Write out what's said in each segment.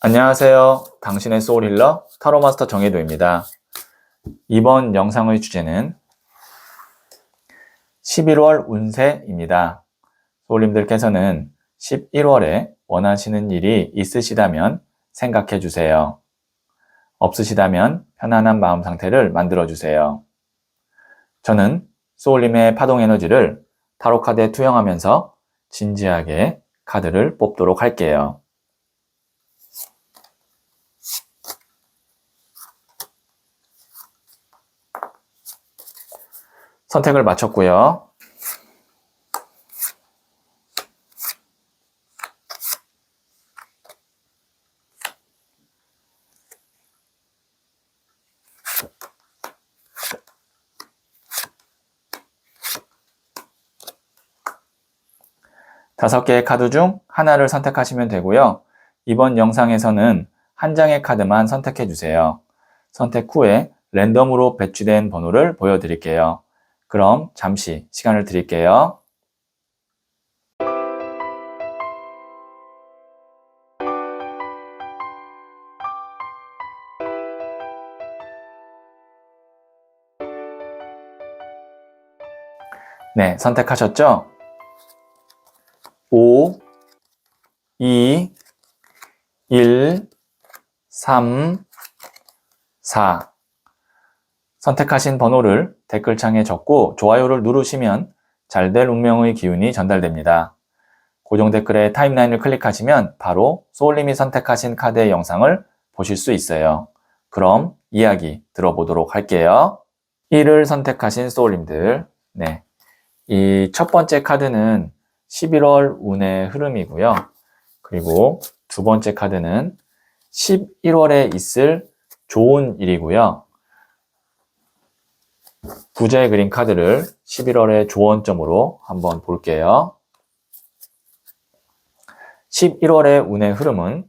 안녕하세요. 당신의 소울힐러 타로마스터 정혜도입니다. 이번 영상의 주제는 11월 운세입니다. 소울님들께서는 11월에 원하시는 일이 있으시다면 생각해 주세요. 없으시다면 편안한 마음 상태를 만들어 주세요. 저는 소울님의 파동 에너지를 타로 카드에 투영하면서 진지하게 카드를 뽑도록 할게요. 선택을 마쳤고요. 다섯 개의 카드 중 하나를 선택하시면 되고요. 이번 영상에서는 한 장의 카드만 선택해 주세요. 선택 후에 랜덤으로 배치된 번호를 보여드릴게요. 그럼 잠시 시간을 드릴게요. 네, 선택하셨죠? 5, 2, 1, 3, 4. 선택하신 번호를 댓글창에 적고 좋아요를 누르시면 잘 될 운명의 기운이 전달됩니다. 고정 댓글에 타임라인을 클릭하시면 바로 소울님이 선택하신 카드의 영상을 보실 수 있어요. 그럼 이야기 들어보도록 할게요. 1을 선택하신 소울님들, 네, 이 첫 번째 카드는 11월 운의 흐름이고요. 그리고 두 번째 카드는 11월에 있을 좋은 일이고요. 부자의 그린 카드를 11월의 조언점으로 한번 볼게요. 11월의 운의 흐름은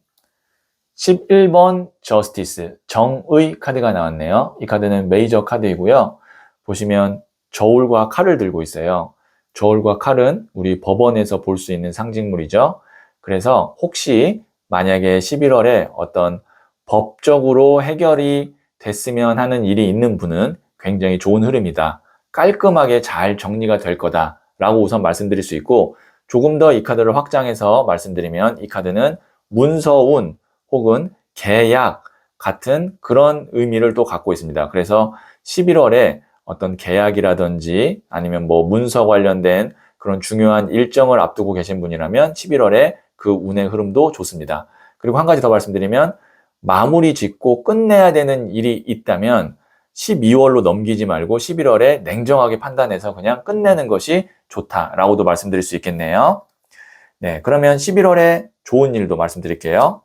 11번 저스티스, 정의 카드가 나왔네요. 이 카드는 메이저 카드이고요. 보시면 저울과 칼을 들고 있어요. 저울과 칼은 우리 법원에서 볼 수 있는 상징물이죠. 그래서 혹시 만약에 11월에 어떤 법적으로 해결이 됐으면 하는 일이 있는 분은 굉장히 좋은 흐름이다. 깔끔하게 잘 정리가 될 거다 라고 우선 말씀드릴 수 있고, 조금 더 이 카드를 확장해서 말씀드리면 이 카드는 문서운 혹은 계약 같은 그런 의미를 또 갖고 있습니다. 그래서 11월에 어떤 계약이라든지 아니면 뭐 문서 관련된 그런 중요한 일정을 앞두고 계신 분이라면 11월에 그 운의 흐름도 좋습니다. 그리고 한 가지 더 말씀드리면, 마무리 짓고 끝내야 되는 일이 있다면 12월로 넘기지 말고 11월에 냉정하게 판단해서 그냥 끝내는 것이 좋다라고도 말씀드릴 수 있겠네요. 네, 그러면 11월에 좋은 일도 말씀드릴게요.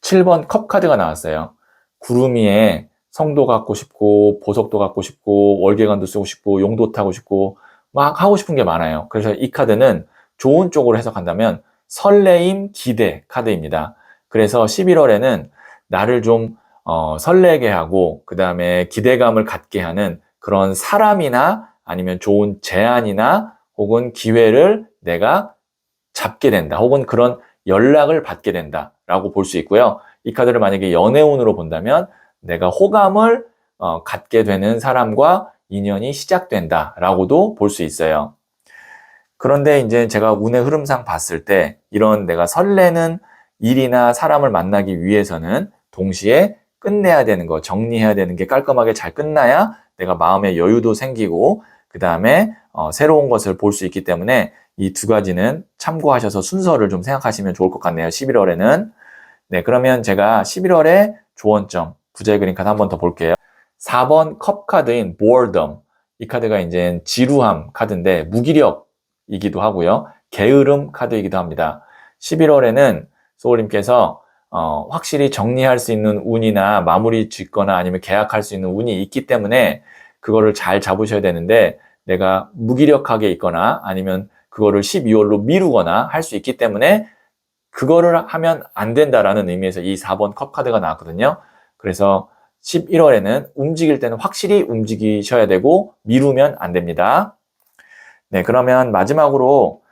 7번 컵 카드가 나왔어요. 구름 위에 성도 갖고 싶고 보석도 갖고 싶고 월계관도 쓰고 싶고 용도 타고 싶고 막 하고 싶은 게 많아요. 그래서 이 카드는 좋은 쪽으로 해석한다면 설레임, 기대 카드입니다. 그래서 11월에는 나를 좀 설레게 하고 그 다음에 기대감을 갖게 하는 그런 사람이나 아니면 좋은 제안이나 혹은 기회를 내가 잡게 된다. 혹은 그런 연락을 받게 된다 라고 볼 수 있고요. 이 카드를 만약에 연애운으로 본다면 내가 호감을 갖게 되는 사람과 인연이 시작된다 라고도 볼 수 있어요. 그런데 이제 제가 운의 흐름상 봤을 때 이런 내가 설레는 일이나 사람을 만나기 위해서는 동시에 끝내야 되는 거, 정리해야 되는 게 깔끔하게 잘 끝나야 내가 마음의 여유도 생기고 그 다음에 새로운 것을 볼 수 있기 때문에 이 두 가지는 참고하셔서 순서를 좀 생각하시면 좋을 것 같네요. 11월에는. 네, 그러면 제가 11월에 조언점, 부자의 그린 카드 한 번 더 볼게요. 4번 컵 카드인 boredom. 이 카드가 이제 지루함 카드인데 무기력이기도 하고요. 게으름 카드이기도 합니다. 11월에는 소울님께서 확실히 정리할 수 있는 운이나 마무리 짓거나 아니면 계약할 수 있는 운이 있기 때문에 그거를 잘 잡으셔야 되는데, 내가 무기력하게 있거나 아니면 그거를 12월로 미루거나 할 수 있기 때문에 그거를 하면 안 된다라는 의미에서 이 4번 컵 카드가 나왔거든요. 그래서 11월에는 움직일 때는 확실히 움직이셔야 되고 미루면 안 됩니다. 네, 그러면 마지막으로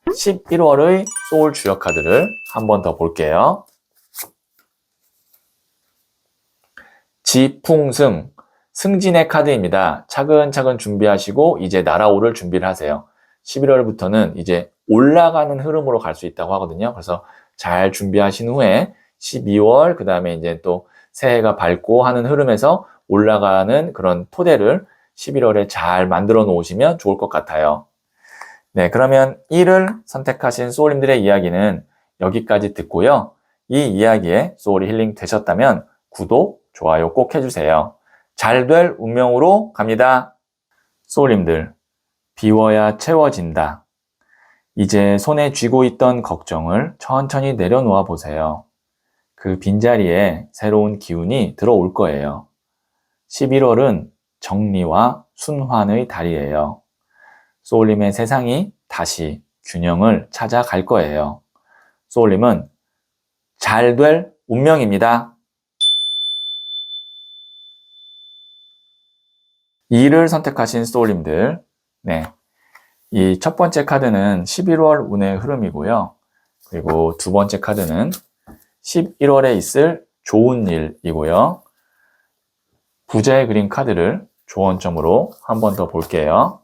11월의 소울 주역 카드를 한 번 더 볼게요. 지풍승, 승진의 카드입니다. 차근차근 준비하시고 이제 날아오를 준비를 하세요. 11월부터는 이제 올라가는 흐름으로 갈 수 있다고 하거든요. 그래서 잘 준비하신 후에 12월, 그 다음에 이제 또 새해가 밝고 하는 흐름에서 올라가는 그런 토대를 11월에 잘 만들어 놓으시면 좋을 것 같아요. 네, 그러면 1을 선택하신 소울님들의 이야기는 여기까지 듣고요. 이 이야기에 소울이 힐링 되셨다면 구독, 좋아요 꼭 해주세요. 잘 될 운명으로 갑니다. 소울님들, 비워야 채워진다. 이제 손에 쥐고 있던 걱정을 천천히 내려놓아 보세요. 그 빈자리에 새로운 기운이 들어올 거예요. 11월은 정리와 순환의 달이에요. 소울님의 세상이 다시 균형을 찾아갈 거예요. 소울님은 잘 될 운명입니다. 2를 선택하신 소울님들, 네, 이 첫 번째 카드는 11월 운의 흐름이고요. 그리고 두 번째 카드는 11월에 있을 좋은 일이고요. 부자의 그린 카드를 조언점으로 한 번 더 볼게요.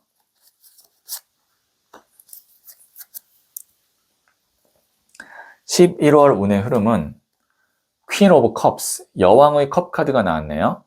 11월 운의 흐름은 퀸 오브 컵스, 여왕의 컵 카드가 나왔네요.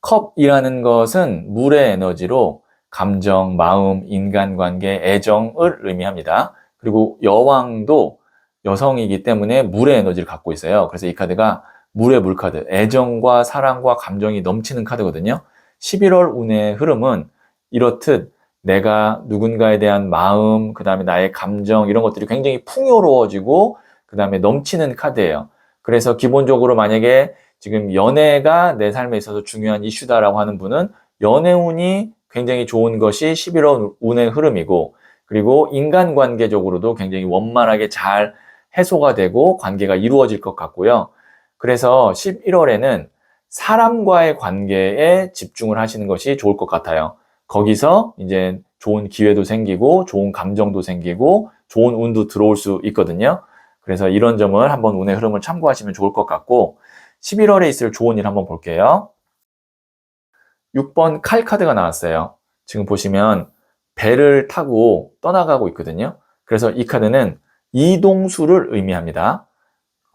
컵이라는 것은 물의 에너지로 감정, 마음, 인간관계, 애정을 의미합니다. 그리고 여왕도 여성이기 때문에 물의 에너지를 갖고 있어요. 그래서 이 카드가 물의 물카드, 애정과 사랑과 감정이 넘치는 카드거든요. 11월 운의 흐름은 이렇듯 내가 누군가에 대한 마음, 그 다음에 나의 감정 이런 것들이 굉장히 풍요로워지고 그 다음에 넘치는 카드예요. 그래서 기본적으로 만약에 지금 연애가 내 삶에 있어서 중요한 이슈다라고 하는 분은 연애운이 굉장히 좋은 것이 11월 운의 흐름이고, 그리고 인간관계적으로도 굉장히 원만하게 잘 해소가 되고 관계가 이루어질 것 같고요. 그래서 11월에는 사람과의 관계에 집중을 하시는 것이 좋을 것 같아요. 거기서 이제 좋은 기회도 생기고 좋은 감정도 생기고 좋은 운도 들어올 수 있거든요. 그래서 이런 점을 한번 운의 흐름을 참고하시면 좋을 것 같고, 11월에 있을 좋은 일 한번 볼게요. 6번 칼 카드가 나왔어요. 지금 보시면 배를 타고 떠나가고 있거든요. 그래서 이 카드는 이동수를 의미합니다.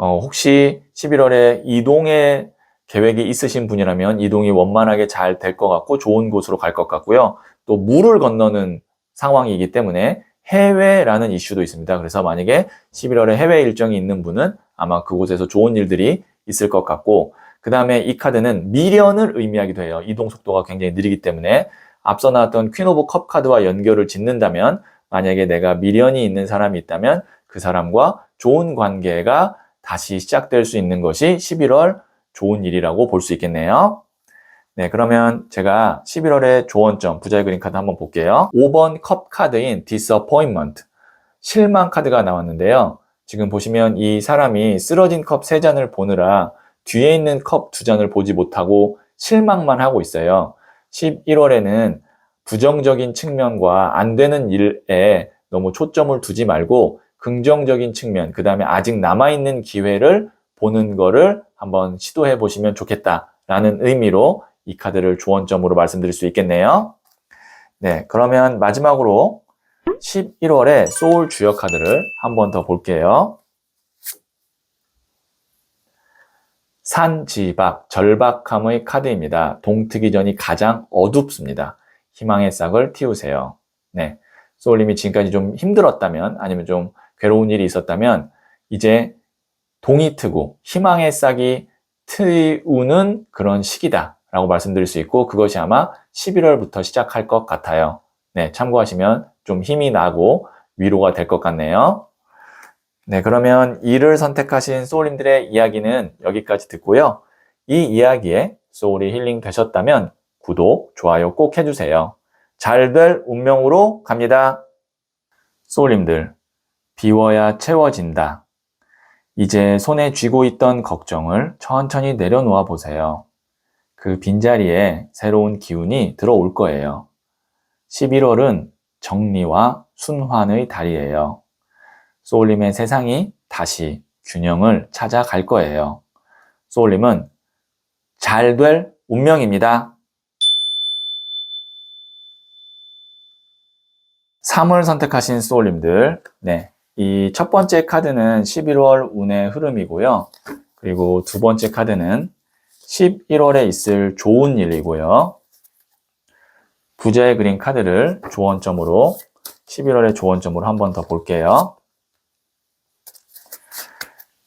혹시 11월에 이동의 계획이 있으신 분이라면 이동이 원만하게 잘 될 것 같고 좋은 곳으로 갈 것 같고요. 또 물을 건너는 상황이기 때문에 해외라는 이슈도 있습니다. 그래서 만약에 11월에 해외 일정이 있는 분은 아마 그곳에서 좋은 일들이 있을 것 같고, 그 다음에 이 카드는 미련을 의미하기도 해요. 이동 속도가 굉장히 느리기 때문에 앞서 나왔던 퀸 오브 컵 카드와 연결을 짓는다면, 만약에 내가 미련이 있는 사람이 있다면 그 사람과 좋은 관계가 다시 시작될 수 있는 것이 11월 좋은 일이라고 볼 수 있겠네요. 네, 그러면 제가 11월의 조언점, 부자의 그린 카드 한번 볼게요. 5번 컵 카드인 disappointment, 실망 카드가 나왔는데요. 지금 보시면 이 사람이 쓰러진 컵 3잔을 보느라 뒤에 있는 컵 2잔을 보지 못하고 실망만 하고 있어요. 11월에는 부정적인 측면과 안 되는 일에 너무 초점을 두지 말고 긍정적인 측면, 그 다음에 아직 남아있는 기회를 보는 거를 한번 시도해 보시면 좋겠다라는 의미로 이 카드를 조언점으로 말씀드릴 수 있겠네요. 네, 그러면 마지막으로 11월의 소울 주역 카드를 한 번 더 볼게요. 산지박, 절박함의 카드입니다. 동트기 전이 가장 어둡습니다. 희망의 싹을 틔우세요. 네, 소울님이 지금까지 좀 힘들었다면, 아니면 좀 괴로운 일이 있었다면 이제 동이 트고 희망의 싹이 트우는 그런 시기다 라고 말씀드릴 수 있고, 그것이 아마 11월부터 시작할 것 같아요. 네, 참고하시면 좀 힘이 나고 위로가 될 것 같네요. 네, 그러면 2를 선택하신 소울님들의 이야기는 여기까지 듣고요. 이 이야기에 소울이 힐링 되셨다면 구독, 좋아요 꼭 해주세요. 잘 될 운명으로 갑니다. 소울님들, 비워야 채워진다. 이제 손에 쥐고 있던 걱정을 천천히 내려놓아 보세요. 그 빈자리에 새로운 기운이 들어올 거예요. 11월은 정리와 순환의 달이에요. 소울님의 세상이 다시 균형을 찾아갈 거예요. 소울님은 잘 될 운명입니다. 3을 선택하신 소울님들, 네, 이 첫 번째 카드는 11월 운의 흐름이고요. 그리고 두 번째 카드는 11월에 있을 좋은 일이고요. 부자의 그린 카드를 조언점으로 11월의 조언점으로 한 번 더 볼게요.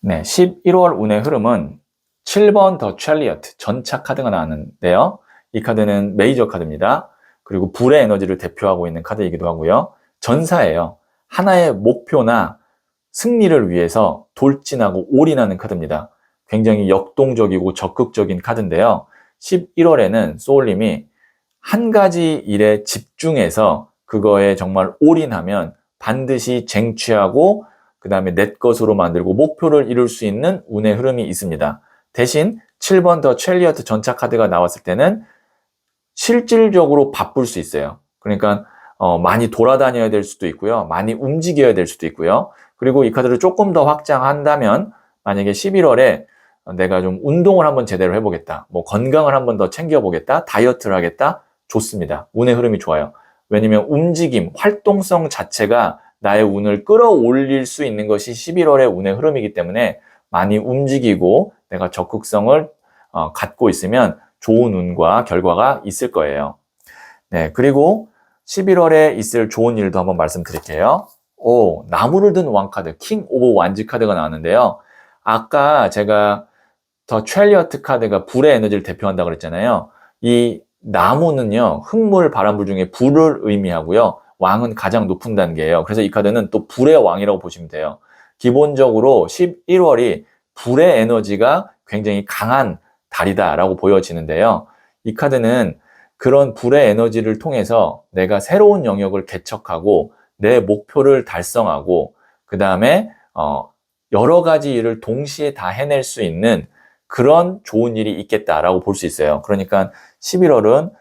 네, 11월 운의 흐름은 7번 더 찰리어트 전차 카드가 나왔는데요. 이 카드는 메이저 카드입니다. 그리고 불의 에너지를 대표하고 있는 카드이기도 하고요. 전사예요. 하나의 목표나 승리를 위해서 돌진하고 올인하는 카드입니다. 굉장히 역동적이고 적극적인 카드인데요. 11월에는 소울님이 한 가지 일에 집중해서 그거에 정말 올인하면 반드시 쟁취하고 그 다음에 내 것으로 만들고 목표를 이룰 수 있는 운의 흐름이 있습니다. 대신 7번 더 첼리어트 전차 카드가 나왔을 때는 실질적으로 바쁠 수 있어요. 그러니까 많이 돌아다녀야 될 수도 있고요. 많이 움직여야 될 수도 있고요. 그리고 이 카드를 조금 더 확장한다면 만약에 11월에 내가 좀 운동을 한번 제대로 해보겠다. 뭐 건강을 한번 더 챙겨보겠다. 다이어트를 하겠다. 좋습니다. 운의 흐름이 좋아요. 왜냐면 움직임, 활동성 자체가 나의 운을 끌어올릴 수 있는 것이 11월의 운의 흐름이기 때문에 많이 움직이고 내가 적극성을 갖고 있으면 좋은 운과 결과가 있을 거예요. 네, 그리고 11월에 있을 좋은 일도 한번 말씀드릴게요. 나무를 든 왕카드, 킹 오브 완즈 카드가 나왔는데요. 아까 제가 더 첼리어트 카드가 불의 에너지를 대표한다고 그랬잖아요. 이 나무는요, 흙물, 바람불 중에 불을 의미하고요. 왕은 가장 높은 단계예요. 그래서 이 카드는 또 불의 왕이라고 보시면 돼요. 기본적으로 11월이 불의 에너지가 굉장히 강한 달이다라고 보여지는데요. 이 카드는 그런 불의 에너지를 통해서 내가 새로운 영역을 개척하고 내 목표를 달성하고 그 다음에 여러 가지 일을 동시에 다 해낼 수 있는 그런 좋은 일이 있겠다라고 볼 수 있어요. 그러니까 11월은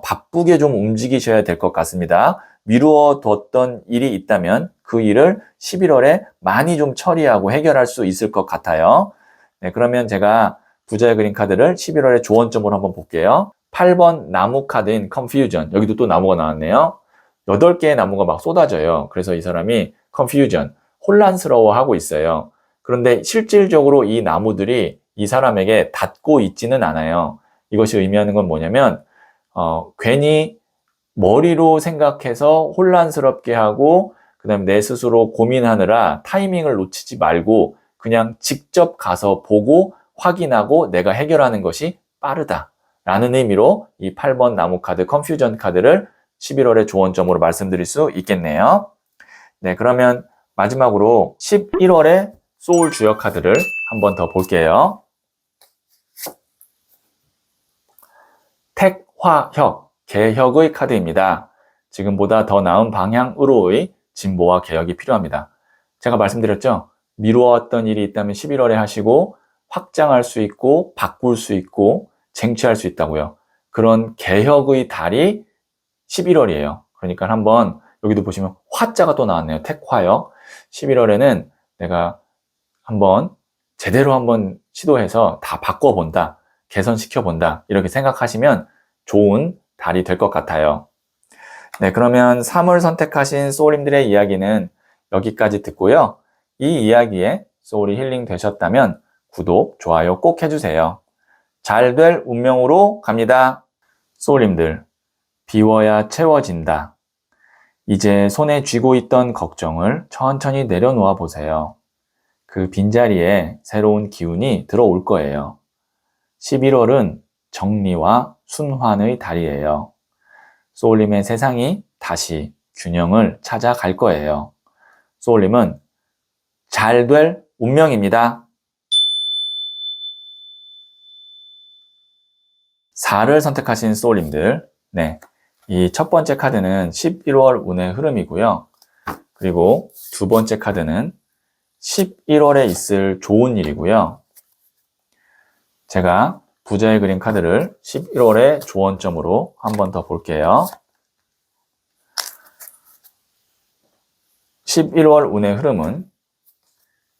바쁘게 좀 움직이셔야 될 것 같습니다. 미루어 뒀던 일이 있다면 그 일을 11월에 많이 좀 처리하고 해결할 수 있을 것 같아요. 네, 그러면 제가 부자의 그린 카드를 11월의 조언점으로 한번 볼게요. 8번 나무 카드인 confusion. 여기도 또 나무가 나왔네요. 8개의 나무가 막 쏟아져요. 그래서 이 사람이 confusion, 혼란스러워하고 있어요. 그런데 실질적으로 이 나무들이 이 사람에게 닿고 있지는 않아요. 이것이 의미하는 건 뭐냐면 괜히 머리로 생각해서 혼란스럽게 하고 그 다음에 내 스스로 고민하느라 타이밍을 놓치지 말고 그냥 직접 가서 보고 확인하고 내가 해결하는 것이 빠르다 라는 의미로 이 8번 나무 카드 컨퓨전 카드를 11월의 조언점으로 말씀드릴 수 있겠네요. 네, 그러면 마지막으로 11월의 소울 주역 카드를 한번 더 볼게요. 택화혁, 개혁의 카드입니다. 지금보다 더 나은 방향으로의 진보와 개혁이 필요합니다. 제가 말씀드렸죠? 미루었던 일이 있다면 11월에 하시고 확장할 수 있고 바꿀 수 있고 쟁취할 수 있다고요. 그런 개혁의 달이 11월이에요. 그러니까 한번 여기도 보시면 화자가 또 나왔네요. 택화혁. 11월에는 내가 한번 제대로 한번 시도해서 다 바꿔본다. 개선시켜본다. 이렇게 생각하시면 좋은 달이 될 것 같아요. 네, 그러면 3을 선택하신 소울님들의 이야기는 여기까지 듣고요. 이 이야기에 소울이 힐링 되셨다면 구독, 좋아요 꼭 해주세요. 잘 될 운명으로 갑니다. 소울님들, 비워야 채워진다. 이제 손에 쥐고 있던 걱정을 천천히 내려놓아 보세요. 그 빈자리에 새로운 기운이 들어올 거예요. 11월은 정리와 순환의 달이에요. 소울님의 세상이 다시 균형을 찾아갈 거예요. 소울님은 잘 될 운명입니다. 4를 선택하신 소울님들, 네, 이 첫 번째 카드는 11월 운의 흐름이고요. 그리고 두 번째 카드는 11월에 있을 좋은 일이고요. 제가 부자의 그린 카드를 11월의 조언점으로 한 번 더 볼게요. 11월 운의 흐름은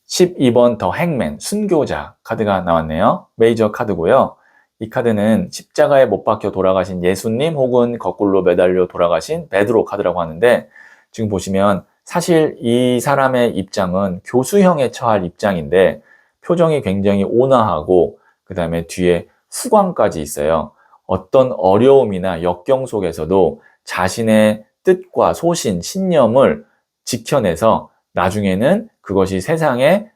12번 더 행맨, 순교자 카드가 나왔네요. 메이저 카드고요. 이 카드는 십자가에 못 박혀 돌아가신 예수님 혹은 거꾸로 매달려 돌아가신 베드로 카드라고 하는데, 지금 보시면 사실 이 사람의 입장은 교수형에 처할 입장인데 표정이 굉장히 온화하고 그 다음에 뒤에 후광까지 있어요. 어떤 어려움이나 역경 속에서도 자신의 뜻과 소신, 신념을 지켜내서 나중에는 그것이 세상에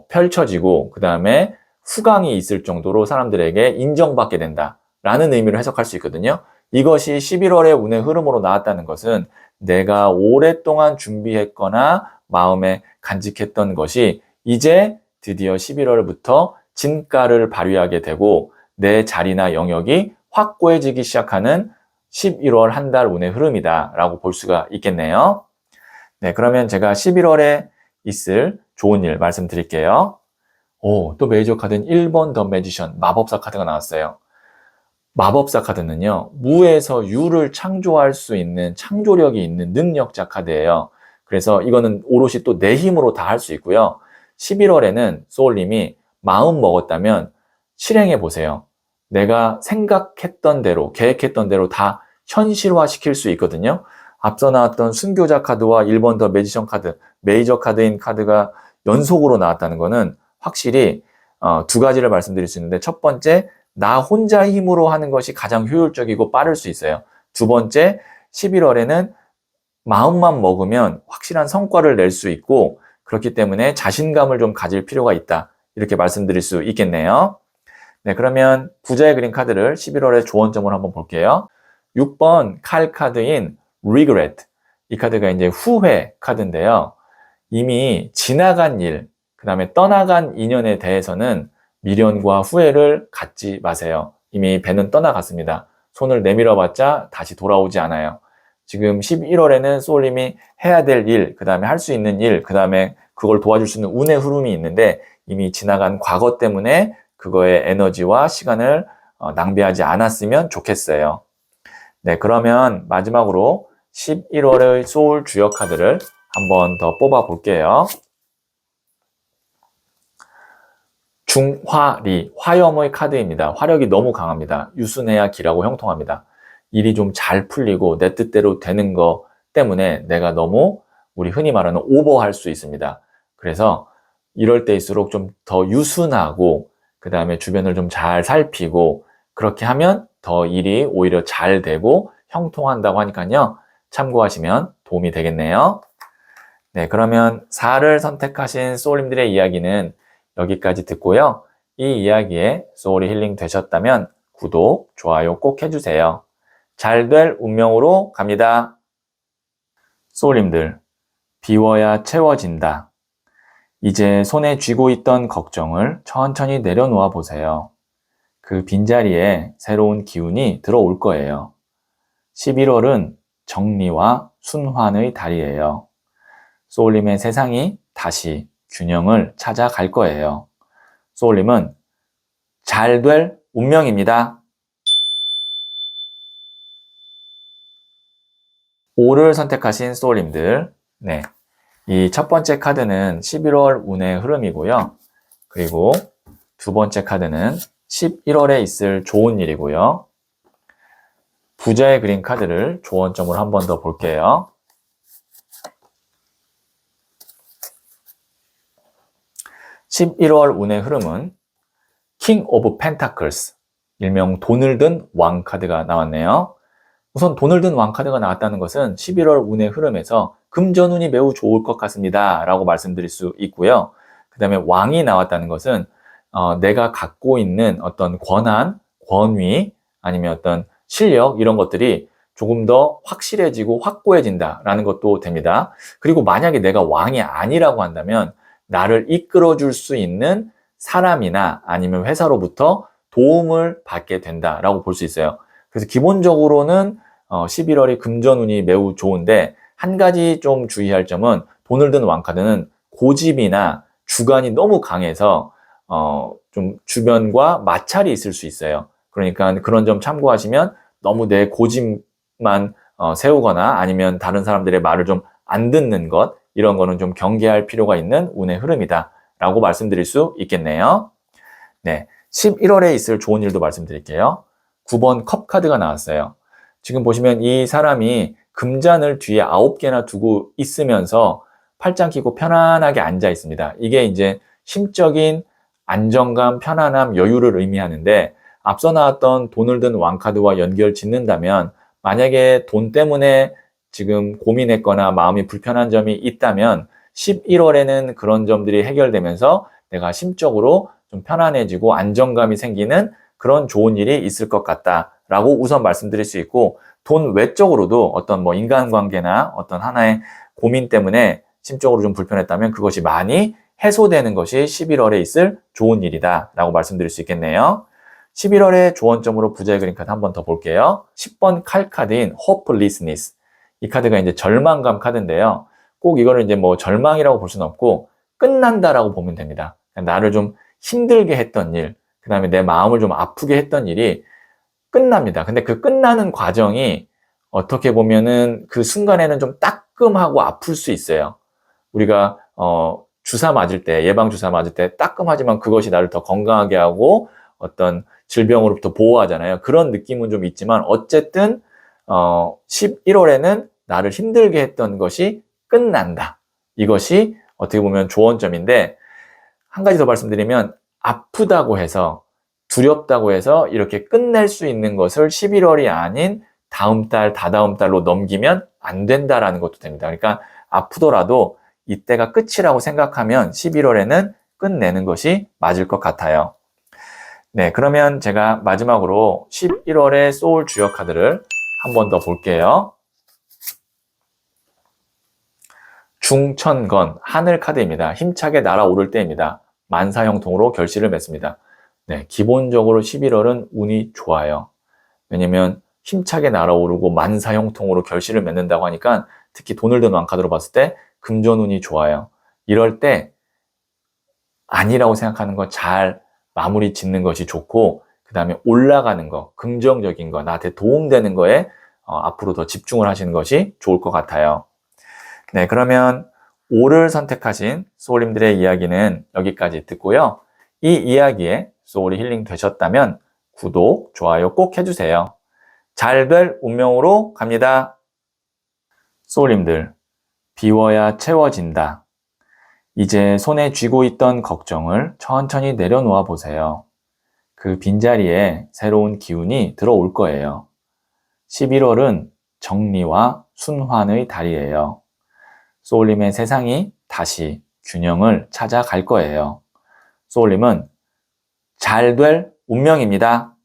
펼쳐지고 그 다음에 후광이 있을 정도로 사람들에게 인정받게 된다라는 의미로 해석할 수 있거든요. 이것이 11월의 운의 흐름으로 나왔다는 것은 내가 오랫동안 준비했거나 마음에 간직했던 것이 이제 드디어 11월부터 진가를 발휘하게 되고 내 자리나 영역이 확고해지기 시작하는 11월 한 달 운의 흐름이다 라고 볼 수가 있겠네요. 네, 그러면 제가 11월에 있을 좋은 일 말씀드릴게요. 또 메이저 카드는 1번 더 매지션, 마법사 카드가 나왔어요. 마법사 카드는요, 무에서 유를 창조할 수 있는 창조력이 있는 능력자 카드예요. 그래서 이거는 오롯이 또 내 힘으로 다 할 수 있고요. 11월에는 소울님이 마음 먹었다면 실행해 보세요. 내가 생각했던 대로, 계획했던 대로 다 현실화시킬 수 있거든요. 앞서 나왔던 순교자 카드와 1번 더 매지션 카드, 메이저 카드인 카드가 연속으로 나왔다는 거는 확실히 두 가지를 말씀드릴 수 있는데, 첫 번째, 나 혼자 힘으로 하는 것이 가장 효율적이고 빠를 수 있어요. 두 번째, 11월에는 마음만 먹으면 확실한 성과를 낼 수 있고, 그렇기 때문에 자신감을 좀 가질 필요가 있다. 이렇게 말씀드릴 수 있겠네요. 네, 그러면 부자의 그린 카드를 11월의 조언점을 한번 볼게요. 6번 칼 카드인 regret. 이 카드가 이제 후회 카드인데요. 이미 지나간 일, 그 다음에 떠나간 인연에 대해서는 미련과 후회를 갖지 마세요. 이미 배는 떠나갔습니다. 손을 내밀어봤자 다시 돌아오지 않아요. 지금 11월에는 소울님이 해야 될 일, 그 다음에 할 수 있는 일, 그 다음에 그걸 도와줄 수 있는 운의 흐름이 있는데 이미 지나간 과거 때문에 그거의 에너지와 시간을 낭비하지 않았으면 좋겠어요. 네, 그러면 마지막으로 11월의 소울 주역 카드를 한번 더 뽑아 볼게요. 중화리, 화염의 카드입니다. 화력이 너무 강합니다. 유순해야 기라고 형통합니다. 일이 좀 잘 풀리고 내 뜻대로 되는 거 때문에 내가 너무 우리 흔히 말하는 오버할 수 있습니다. 그래서 이럴 때일수록 좀 더 유순하고 그 다음에 주변을 좀 잘 살피고 그렇게 하면 더 일이 오히려 잘 되고 형통한다고 하니까요. 참고하시면 도움이 되겠네요. 네, 그러면 4를 선택하신 소울님들의 이야기는 여기까지 듣고요. 이 이야기에 소울이 힐링 되셨다면 구독, 좋아요 꼭 해주세요. 잘 될 운명으로 갑니다. 소울님들, 비워야 채워진다. 이제 손에 쥐고 있던 걱정을 천천히 내려놓아 보세요. 그 빈자리에 새로운 기운이 들어올 거예요. 11월은 정리와 순환의 달이에요. 소울님의 세상이 다시 균형을 찾아갈 거예요. 소울님은 잘 될 운명입니다. 5를 선택하신 소울님들, 네, 이 첫 번째 카드는 11월 운의 흐름이고요. 그리고 두 번째 카드는 11월에 있을 좋은 일이고요. 부자의 그린 카드를 조언점으로 한 번 더 볼게요. 11월 운의 흐름은 킹 오브 펜타클스, 일명 돈을 든 왕 카드가 나왔네요. 우선 돈을 든 왕 카드가 나왔다는 것은 11월 운의 흐름에서 금전운이 매우 좋을 것 같습니다 라고 말씀드릴 수 있고요. 그 다음에 왕이 나왔다는 것은 내가 갖고 있는 어떤 권한, 권위, 아니면 어떤 실력 이런 것들이 조금 더 확실해지고 확고해진다라는 것도 됩니다. 그리고 만약에 내가 왕이 아니라고 한다면 나를 이끌어줄 수 있는 사람이나 아니면 회사로부터 도움을 받게 된다라고 볼 수 있어요. 그래서 기본적으로는 11월이 금전운이 매우 좋은데 한 가지 좀 주의할 점은 돈을 든 왕카드는 고집이나 주관이 너무 강해서 좀 주변과 마찰이 있을 수 있어요. 그러니까 그런 점 참고하시면 너무 내 고집만 세우거나 아니면 다른 사람들의 말을 좀 안 듣는 것, 이런 거는 좀 경계할 필요가 있는 운의 흐름이다 라고 말씀드릴 수 있겠네요. 네, 11월에 있을 좋은 일도 말씀드릴게요. 9번 컵 카드가 나왔어요. 지금 보시면 이 사람이 금잔을 뒤에 9개나 두고 있으면서 팔짱 끼고 편안하게 앉아 있습니다. 이게 이제 심적인 안정감, 편안함, 여유를 의미하는데 앞서 나왔던 돈을 든 왕카드와 연결 짓는다면 만약에 돈 때문에 지금 고민했거나 마음이 불편한 점이 있다면 11월에는 그런 점들이 해결되면서 내가 심적으로 좀 편안해지고 안정감이 생기는 그런 좋은 일이 있을 것 같다라고 우선 말씀드릴 수 있고, 돈 외적으로도 어떤 뭐 인간관계나 어떤 하나의 고민 때문에 심적으로 좀 불편했다면 그것이 많이 해소되는 것이 11월에 있을 좋은 일이다라고 말씀드릴 수 있겠네요. 11월의 조언점으로 부자의 그림 카드 한 번 더 볼게요. 10번 칼 카드인 hopelessness. 이 카드가 이제 절망감 카드인데요. 꼭 이거를 이제 뭐 절망이라고 볼 수는 없고 끝난다라고 보면 됩니다. 나를 좀 힘들게 했던 일, 그 다음에 내 마음을 좀 아프게 했던 일이 끝납니다. 근데 그 끝나는 과정이 어떻게 보면은 그 순간에는 좀 따끔하고 아플 수 있어요. 우리가 주사 맞을 때, 예방 주사 맞을 때 따끔하지만 그것이 나를 더 건강하게 하고 어떤 질병으로부터 보호하잖아요. 그런 느낌은 좀 있지만 어쨌든 11월에는 나를 힘들게 했던 것이 끝난다. 이것이 어떻게 보면 조언점인데, 한 가지 더 말씀드리면 아프다고 해서 두렵다고 해서 이렇게 끝낼 수 있는 것을 11월이 아닌 다음 달, 다다음 달로 넘기면 안 된다라는 것도 됩니다. 그러니까 아프더라도 이때가 끝이라고 생각하면 11월에는 끝내는 것이 맞을 것 같아요. 네, 그러면 제가 마지막으로 11월의 소울 주요 카드를 한 번 더 볼게요. 중천건, 하늘 카드입니다. 힘차게 날아오를 때입니다. 만사형통으로 결실을 맺습니다. 네, 기본적으로 11월은 운이 좋아요. 왜냐면 힘차게 날아오르고 만사형통으로 결실을 맺는다고 하니까 특히 돈을 든 왕카드로 봤을 때 금전운이 좋아요. 이럴 때 아니라고 생각하는 거 잘 마무리 짓는 것이 좋고, 그 다음에 올라가는 거, 긍정적인 거, 나한테 도움되는 거에 앞으로 더 집중을 하시는 것이 좋을 것 같아요. 네, 그러면 5를 선택하신 소울님들의 이야기는 여기까지 듣고요. 이 이야기에 소울이 힐링 되셨다면 구독, 좋아요 꼭 해주세요. 잘 될 운명으로 갑니다. 소울님들, 비워야 채워진다. 이제 손에 쥐고 있던 걱정을 천천히 내려놓아 보세요. 그 빈자리에 새로운 기운이 들어올 거예요. 11월은 정리와 순환의 달이에요. 소울님의 세상이 다시 균형을 찾아갈 거예요. 소울님은 잘 될 운명입니다.